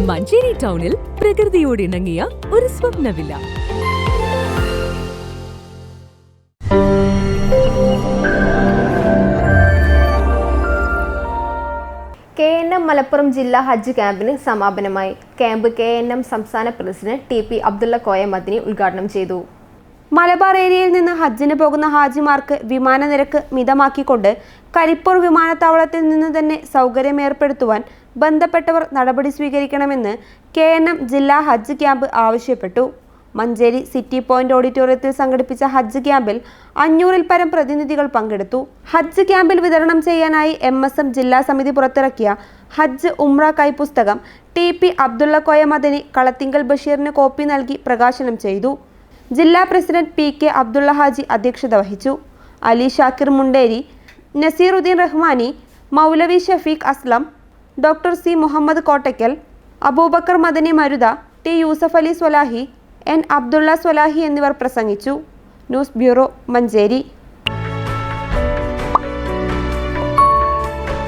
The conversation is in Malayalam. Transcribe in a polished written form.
മഞ്ചേരി ടൗണിൽ പ്രകൃതിയോട് ഇണങ്ങിയ ഒരു സ്വപ്ന വില്ല. KNM മലപ്പുറം ജില്ലാ ഹജ്ജ് ക്യാമ്പിന് സമാപനമായി. ക്യാമ്പ് KNM സംസ്ഥാന പ്രസിഡന്റ് TP അബ്ദുള്ള കോയ മദനി ഉദ്ഘാടനം ചെയ്തു. മലബാർ ഏരിയയിൽ നിന്ന് ഹജ്ജിന് പോകുന്ന ഹാജിമാർക്ക് വിമാന നിരക്ക് മിതമാക്കിക്കൊണ്ട് കരിപ്പൂർ വിമാനത്താവളത്തിൽ നിന്ന് തന്നെ സൗകര്യമേർപ്പെടുത്തുവാൻ ബന്ധപ്പെട്ടവർ നടപടി സ്വീകരിക്കണമെന്ന് KNM ജില്ലാ ഹജ്ജ് ക്യാമ്പ് ആവശ്യപ്പെട്ടു. മഞ്ചേരി സിറ്റി പോയിന്റ് ഓഡിറ്റോറിയത്തിൽ സംഘടിപ്പിച്ച ഹജ്ജ് ക്യാമ്പിൽ 500-ൽ പരം പ്രതിനിധികൾ പങ്കെടുത്തു. ഹജ്ജ് ക്യാമ്പിൽ വിതരണം ചെയ്യാനായി MSM ജില്ലാ സമിതി പുറത്തിറക്കിയ ഹജ്ജ് ഉംറ കൈപ്പുസ്തകം TP അബ്ദുള്ള കോയ മദനി കളത്തിങ്കൽ ബഷീറിന് കോപ്പി നൽകി പ്രകാശനം ചെയ്തു. ജില്ലാ പ്രസിഡന്റ് PK അബ്ദുള്ള ഹാജി അധ്യക്ഷത വഹിച്ചു. Ali Shakir Munderi, Naseeruddin Rahmani, Maulavi Shafeeq Aslam, doctor C Muhammad Kottakkal, Abubakar Madani Maruta, T Yusuf Ali Swalahi, N Abdulla Swalahi എന്നിവർ പ്രസംഗിച്ചു. News bureau, Manjeri.